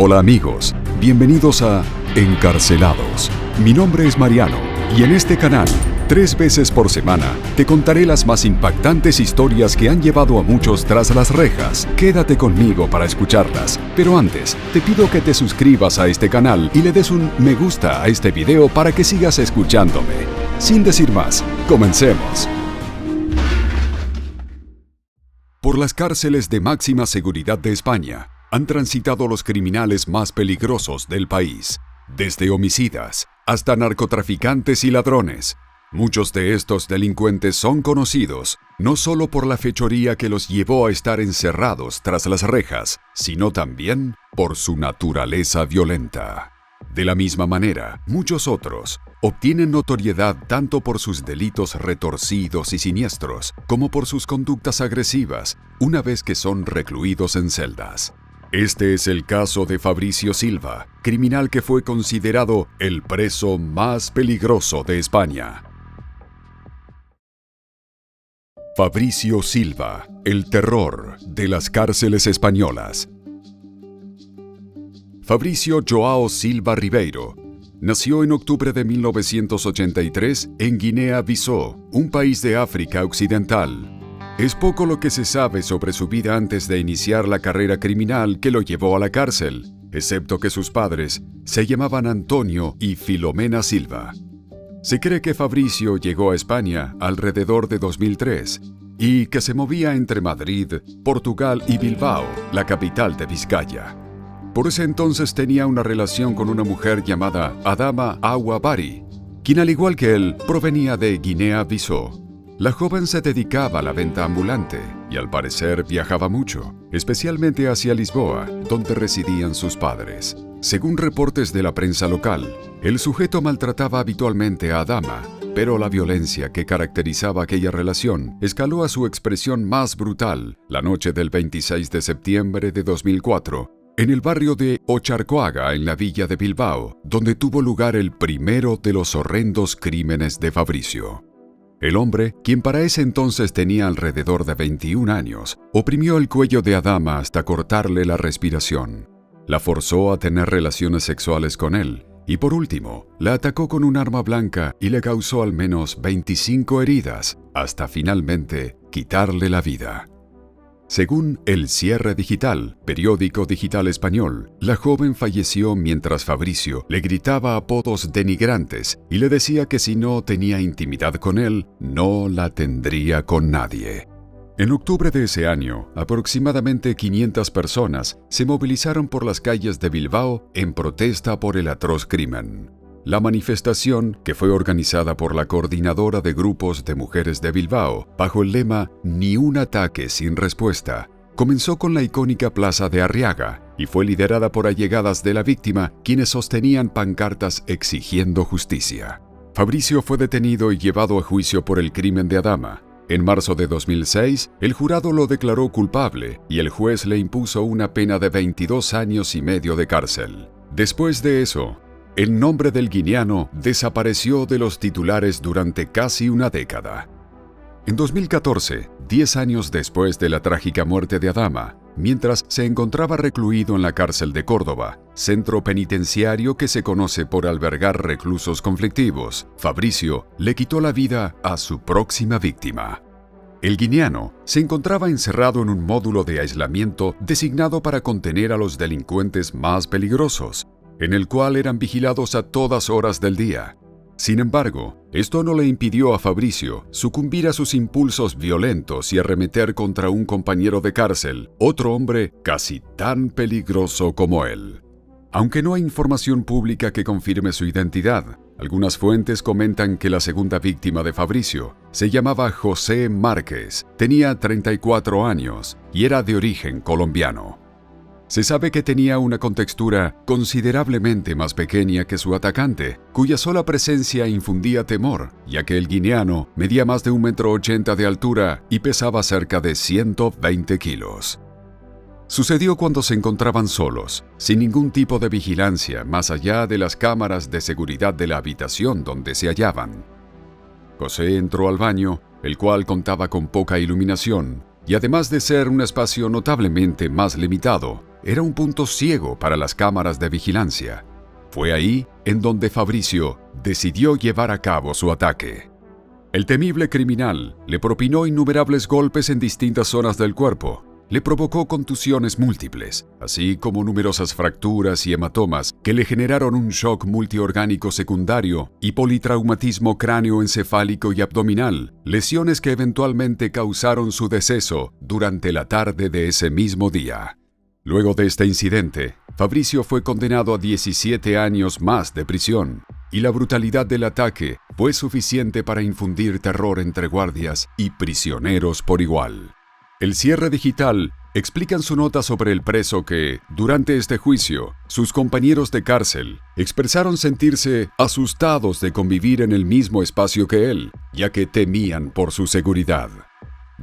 Hola amigos, bienvenidos a Encarcelados. Mi nombre es Mariano y en este canal, 3 veces por semana, te contaré las más impactantes historias que han llevado a muchos tras las rejas. Quédate conmigo para escucharlas, pero antes, te pido que te suscribas a este canal y le des un me gusta a este video para que sigas escuchándome. Sin decir más, comencemos. Por las cárceles de máxima seguridad de España han transitado los criminales más peligrosos del país, desde homicidas hasta narcotraficantes y ladrones. Muchos de estos delincuentes son conocidos no solo por la fechoría que los llevó a estar encerrados tras las rejas, sino también por su naturaleza violenta. De la misma manera, muchos otros obtienen notoriedad tanto por sus delitos retorcidos y siniestros, como por sus conductas agresivas, una vez que son recluidos en celdas. Este es el caso de Fabricio Silva, criminal que fue considerado el preso más peligroso de España. Fabricio Silva, el terror de las cárceles españolas. Fabricio Joao Silva Ribeiro nació en octubre de 1983 en Guinea-Bissau, un país de África Occidental. Es poco lo que se sabe sobre su vida antes de iniciar la carrera criminal que lo llevó a la cárcel, excepto que sus padres se llamaban Antonio y Filomena Silva. Se cree que Fabricio llegó a España alrededor de 2003 y que se movía entre Madrid, Portugal y Bilbao, la capital de Vizcaya. Por ese entonces tenía una relación con una mujer llamada Adama Awa Bari, quien al igual que él provenía de Guinea-Bissau. La joven se dedicaba a la venta ambulante y al parecer viajaba mucho, especialmente hacia Lisboa, donde residían sus padres. Según reportes de la prensa local, el sujeto maltrataba habitualmente a Adama, pero la violencia que caracterizaba aquella relación escaló a su expresión más brutal la noche del 26 de septiembre de 2004, en el barrio de Ocharcoaga, en la villa de Bilbao, donde tuvo lugar el primero de los horrendos crímenes de Fabricio. El hombre, quien para ese entonces tenía alrededor de 21 años, oprimió el cuello de Adama hasta cortarle la respiración. La forzó a tener relaciones sexuales con él y, por último, la atacó con un arma blanca y le causó al menos 25 heridas, hasta finalmente quitarle la vida. Según El Cierre Digital, periódico digital español, la joven falleció mientras Fabricio le gritaba apodos denigrantes y le decía que si no tenía intimidad con él, no la tendría con nadie. En octubre de ese año, aproximadamente 500 personas se movilizaron por las calles de Bilbao en protesta por el atroz crimen. La manifestación, que fue organizada por la Coordinadora de Grupos de Mujeres de Bilbao, bajo el lema Ni un ataque sin respuesta, comenzó con la icónica Plaza de Arriaga y fue liderada por allegadas de la víctima, quienes sostenían pancartas exigiendo justicia. Fabricio fue detenido y llevado a juicio por el crimen de Adama. En marzo de 2006, el jurado lo declaró culpable y el juez le impuso una pena de 22 años y medio de cárcel. Después de eso, el nombre del guineano desapareció de los titulares durante casi una década. En 2014, 10 años después de la trágica muerte de Adama, mientras se encontraba recluido en la cárcel de Córdoba, centro penitenciario que se conoce por albergar reclusos conflictivos, Fabricio le quitó la vida a su próxima víctima. El guineano se encontraba encerrado en un módulo de aislamiento designado para contener a los delincuentes más peligrosos, en el cual eran vigilados a todas horas del día. Sin embargo, esto no le impidió a Fabricio sucumbir a sus impulsos violentos y arremeter contra un compañero de cárcel, otro hombre casi tan peligroso como él. Aunque no hay información pública que confirme su identidad, algunas fuentes comentan que la segunda víctima de Fabricio se llamaba José Márquez, tenía 34 años y era de origen colombiano. Se sabe que tenía una contextura considerablemente más pequeña que su atacante, cuya sola presencia infundía temor, ya que el guineano medía más de 1,80 m de altura y pesaba cerca de 120 kilos. Sucedió cuando se encontraban solos, sin ningún tipo de vigilancia más allá de las cámaras de seguridad de la habitación donde se hallaban. José entró al baño, el cual contaba con poca iluminación, y además de ser un espacio notablemente más limitado, era un punto ciego para las cámaras de vigilancia. Fue ahí en donde Fabricio decidió llevar a cabo su ataque. El temible criminal le propinó innumerables golpes en distintas zonas del cuerpo. Le provocó contusiones múltiples, así como numerosas fracturas y hematomas que le generaron un shock multiorgánico secundario y politraumatismo cráneoencefálico y abdominal, lesiones que eventualmente causaron su deceso durante la tarde de ese mismo día. Luego de este incidente, Fabricio fue condenado a 17 años más de prisión, y la brutalidad del ataque fue suficiente para infundir terror entre guardias y prisioneros por igual. El Cierre Digital explica en su nota sobre el preso que, durante este juicio, sus compañeros de cárcel expresaron sentirse asustados de convivir en el mismo espacio que él, ya que temían por su seguridad.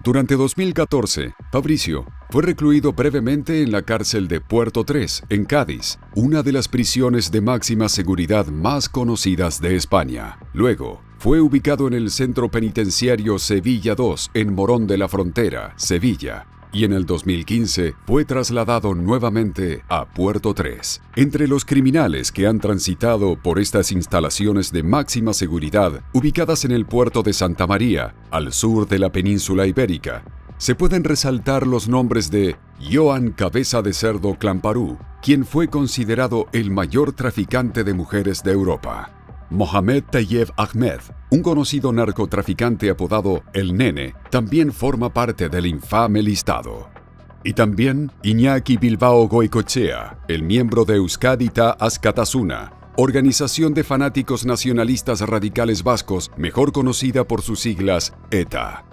Durante 2014, Fabricio fue recluido brevemente en la cárcel de Puerto 3, en Cádiz, una de las prisiones de máxima seguridad más conocidas de España. Luego, fue ubicado en el Centro Penitenciario Sevilla 2, en Morón de la Frontera, Sevilla, y en el 2015 fue trasladado nuevamente a Puerto 3. Entre los criminales que han transitado por estas instalaciones de máxima seguridad, ubicadas en el puerto de Santa María, al sur de la península ibérica, se pueden resaltar los nombres de Joan Cabeza de Cerdo Clamparú, quien fue considerado el mayor traficante de mujeres de Europa; Mohamed Tayeb Ahmed, un conocido narcotraficante apodado El Nene, también forma parte del infame listado. Y también Iñaki Bilbao Goicoechea, el miembro de Euskadi-Ta Askatasuna, organización de fanáticos nacionalistas radicales vascos, mejor conocida por sus siglas ETA.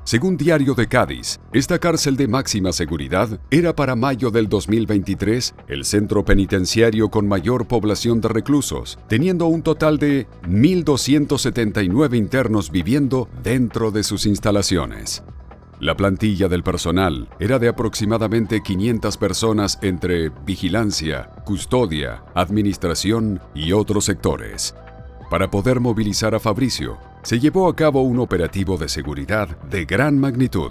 Según Diario de Cádiz, esta cárcel de máxima seguridad era para mayo del 2023 el centro penitenciario con mayor población de reclusos, teniendo un total de 1.279 internos viviendo dentro de sus instalaciones. La plantilla del personal era de aproximadamente 500 personas entre vigilancia, custodia, administración y otros sectores. Para poder movilizar a Fabricio, se llevó a cabo un operativo de seguridad de gran magnitud.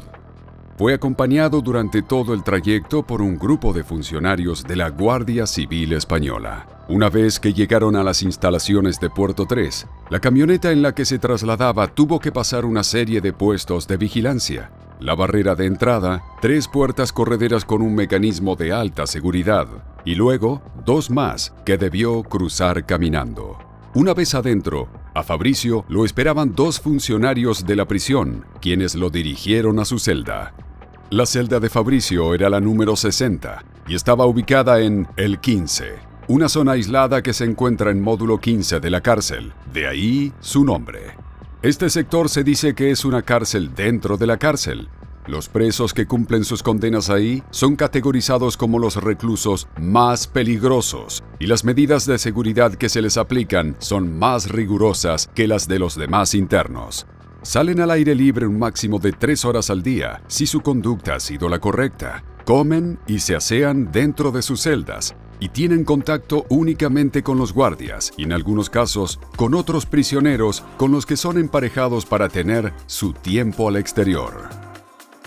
Fue acompañado durante todo el trayecto por un grupo de funcionarios de la Guardia Civil Española. Una vez que llegaron a las instalaciones de Puerto 3, la camioneta en la que se trasladaba tuvo que pasar una serie de puestos de vigilancia, la barrera de entrada, 3 puertas correderas con un mecanismo de alta seguridad, y luego 2 más que debió cruzar caminando. Una vez adentro, a Fabricio lo esperaban 2 funcionarios de la prisión, quienes lo dirigieron a su celda. La celda de Fabricio era la número 60 y estaba ubicada en el 15, una zona aislada que se encuentra en módulo 15 de la cárcel, de ahí su nombre. Este sector se dice que es una cárcel dentro de la cárcel. Los presos que cumplen sus condenas ahí son categorizados como los reclusos más peligrosos y las medidas de seguridad que se les aplican son más rigurosas que las de los demás internos. Salen al aire libre un máximo de 3 horas al día si su conducta ha sido la correcta. Comen y se asean dentro de sus celdas y tienen contacto únicamente con los guardias y en algunos casos con otros prisioneros con los que son emparejados para tener su tiempo al exterior.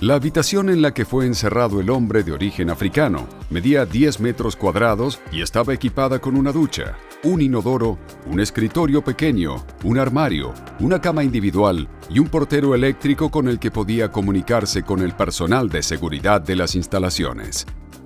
La habitación en la que fue encerrado el hombre de origen africano medía 10 metros cuadrados y estaba equipada con una ducha, un inodoro, un escritorio pequeño, un armario, una cama individual y un portero eléctrico con el que podía comunicarse con el personal de seguridad de las instalaciones.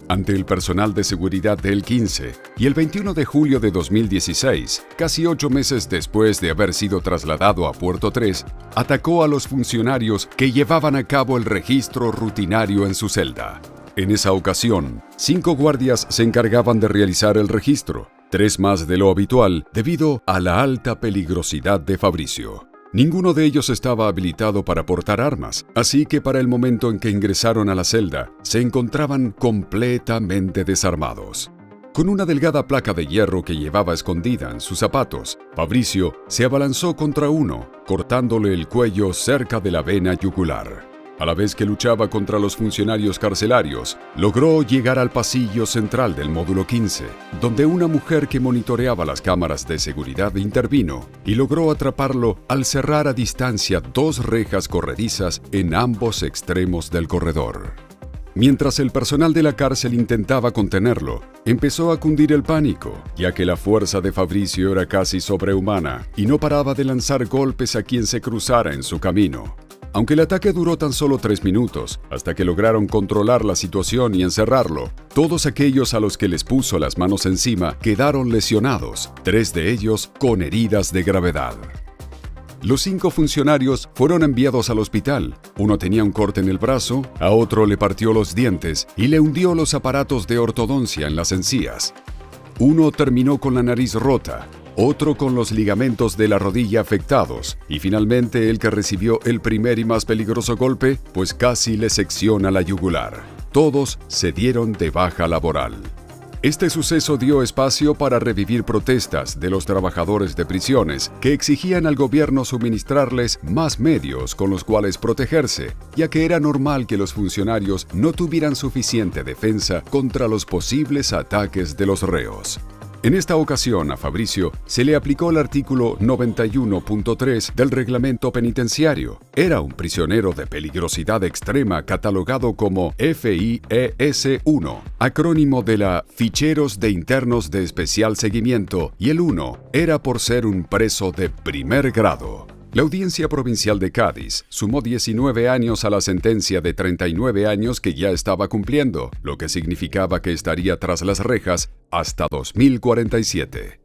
Ante el personal de seguridad del 15 y el 21 de julio de 2016, casi 8 meses después de haber sido trasladado a Puerto 3, atacó a los funcionarios que llevaban a cabo el registro rutinario en su celda. En esa ocasión, 5 guardias se encargaban de realizar el registro, 3 más de lo habitual debido a la alta peligrosidad de Fabricio. Ninguno de ellos estaba habilitado para portar armas, así que para el momento en que ingresaron a la celda, se encontraban completamente desarmados. Con una delgada placa de hierro que llevaba escondida en sus zapatos, Fabricio se abalanzó contra uno, cortándole el cuello cerca de la vena yugular. A la vez que luchaba contra los funcionarios carcelarios, logró llegar al pasillo central del módulo 15, donde una mujer que monitoreaba las cámaras de seguridad intervino y logró atraparlo al cerrar a distancia 2 rejas corredizas en ambos extremos del corredor. Mientras el personal de la cárcel intentaba contenerlo, empezó a cundir el pánico, ya que la fuerza de Fabricio era casi sobrehumana y no paraba de lanzar golpes a quien se cruzara en su camino. Aunque el ataque duró tan solo 3 minutos, hasta que lograron controlar la situación y encerrarlo, todos aquellos a los que les puso las manos encima quedaron lesionados, 3 de ellos con heridas de gravedad. Los 5 funcionarios fueron enviados al hospital. Uno tenía un corte en el brazo, a otro le partió los dientes y le hundió los aparatos de ortodoncia en las encías. Uno terminó con la nariz rota, otro con los ligamentos de la rodilla afectados y finalmente el que recibió el primer y más peligroso golpe, pues casi le secciona la yugular. Todos se dieron de baja laboral. Este suceso dio espacio para revivir protestas de los trabajadores de prisiones que exigían al gobierno suministrarles más medios con los cuales protegerse, ya que era normal que los funcionarios no tuvieran suficiente defensa contra los posibles ataques de los reos. En esta ocasión a Fabricio se le aplicó el artículo 91.3 del reglamento penitenciario. Era un prisionero de peligrosidad extrema catalogado como FIES-1, acrónimo de la Ficheros de Internos de Especial Seguimiento, y el 1 era por ser un preso de primer grado. La Audiencia Provincial de Cádiz sumó 19 años a la sentencia de 39 años que ya estaba cumpliendo, lo que significaba que estaría tras las rejas hasta 2047.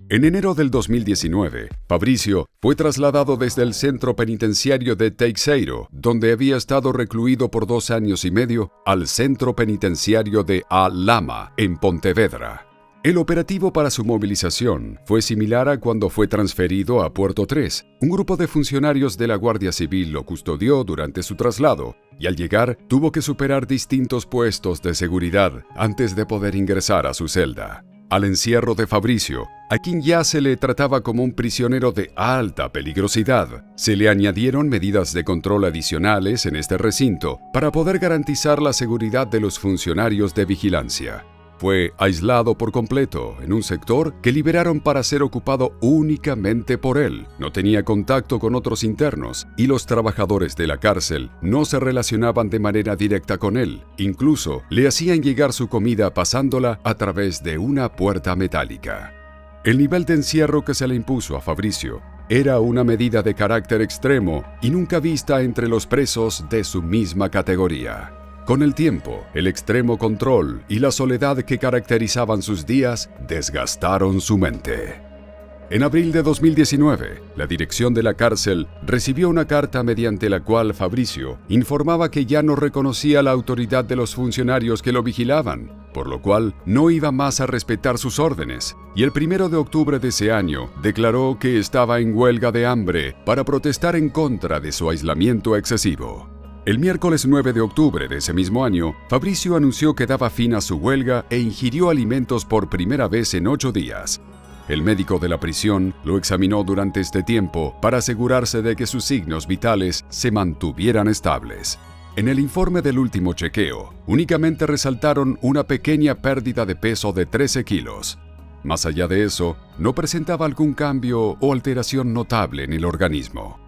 En enero del 2019, Fabricio fue trasladado desde el centro penitenciario de Teixeiro, donde había estado recluido por 2 años y medio, al centro penitenciario de Alhama, en Pontevedra. El operativo para su movilización fue similar a cuando fue transferido a Puerto 3. Un grupo de funcionarios de la Guardia Civil lo custodió durante su traslado y al llegar tuvo que superar distintos puestos de seguridad antes de poder ingresar a su celda. Al encierro de Fabricio, a quien ya se le trataba como un prisionero de alta peligrosidad, se le añadieron medidas de control adicionales en este recinto para poder garantizar la seguridad de los funcionarios de vigilancia. Fue aislado por completo en un sector que liberaron para ser ocupado únicamente por él. No tenía contacto con otros internos y los trabajadores de la cárcel no se relacionaban de manera directa con él. Incluso le hacían llegar su comida pasándola a través de una puerta metálica. El nivel de encierro que se le impuso a Fabricio era una medida de carácter extremo y nunca vista entre los presos de su misma categoría. Con el tiempo, el extremo control y la soledad que caracterizaban sus días desgastaron su mente. En abril de 2019, la dirección de la cárcel recibió una carta mediante la cual Fabricio informaba que ya no reconocía la autoridad de los funcionarios que lo vigilaban, por lo cual no iba más a respetar sus órdenes, y el 1 de octubre de ese año declaró que estaba en huelga de hambre para protestar en contra de su aislamiento excesivo. El miércoles 9 de octubre de ese mismo año, Fabricio anunció que daba fin a su huelga e ingirió alimentos por primera vez en 8 días. El médico de la prisión lo examinó durante este tiempo para asegurarse de que sus signos vitales se mantuvieran estables. En el informe del último chequeo, únicamente resaltaron una pequeña pérdida de peso de 13 kilos. Más allá de eso, no presentaba algún cambio o alteración notable en el organismo.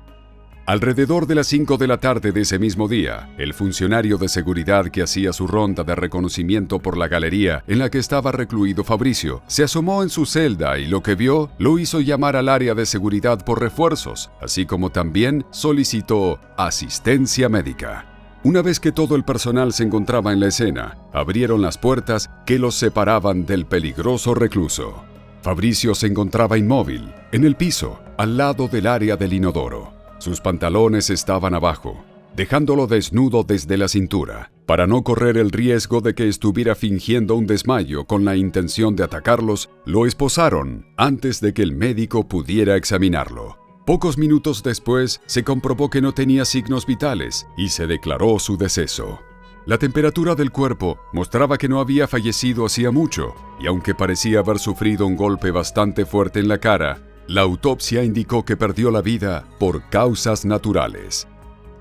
Alrededor de las 5 de la tarde de ese mismo día, el funcionario de seguridad que hacía su ronda de reconocimiento por la galería en la que estaba recluido Fabricio, se asomó en su celda y lo que vio lo hizo llamar al área de seguridad por refuerzos, así como también solicitó asistencia médica. Una vez que todo el personal se encontraba en la escena, abrieron las puertas que los separaban del peligroso recluso. Fabricio se encontraba inmóvil, en el piso, al lado del área del inodoro. Sus pantalones estaban abajo, dejándolo desnudo desde la cintura. Para no correr el riesgo de que estuviera fingiendo un desmayo con la intención de atacarlos, lo esposaron antes de que el médico pudiera examinarlo. Pocos minutos después, se comprobó que no tenía signos vitales y se declaró su deceso. La temperatura del cuerpo mostraba que no había fallecido hacía mucho, y aunque parecía haber sufrido un golpe bastante fuerte en la cara, la autopsia indicó que perdió la vida por causas naturales.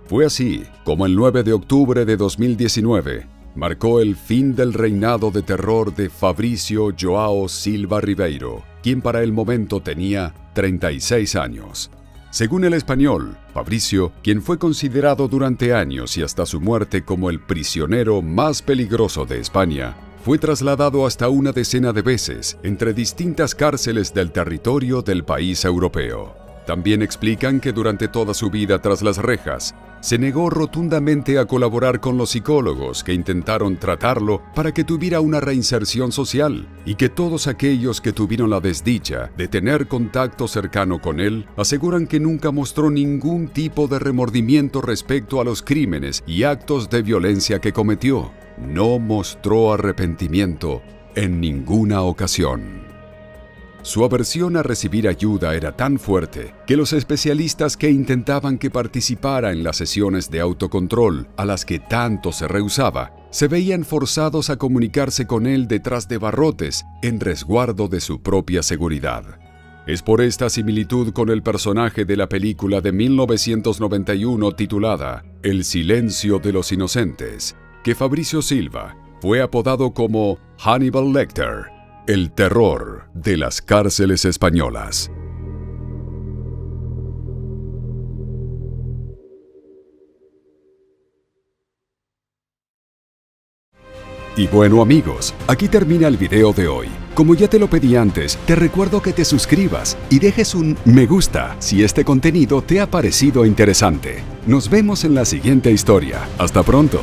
Fue así como el 9 de octubre de 2019 marcó el fin del reinado de terror de Fabricio João Silva Ribeiro, quien para el momento tenía 36 años. Según El Español, Fabricio, quien fue considerado durante años y hasta su muerte como el prisionero más peligroso de España, fue trasladado hasta una decena de veces entre distintas cárceles del territorio del país europeo. También explican que durante toda su vida tras las rejas, se negó rotundamente a colaborar con los psicólogos que intentaron tratarlo para que tuviera una reinserción social, y que todos aquellos que tuvieron la desdicha de tener contacto cercano con él aseguran que nunca mostró ningún tipo de remordimiento respecto a los crímenes y actos de violencia que cometió. No mostró arrepentimiento en ninguna ocasión. Su aversión a recibir ayuda era tan fuerte que los especialistas que intentaban que participara en las sesiones de autocontrol a las que tanto se rehusaba, se veían forzados a comunicarse con él detrás de barrotes en resguardo de su propia seguridad. Es por esta similitud con el personaje de la película de 1991 titulada El silencio de los inocentes, que Fabricio Silva fue apodado como Hannibal Lecter, el terror de las cárceles españolas. Y bueno amigos, aquí termina el video de hoy. Como ya te lo pedí antes, te recuerdo que te suscribas y dejes un me gusta si este contenido te ha parecido interesante. Nos vemos en la siguiente historia. Hasta pronto.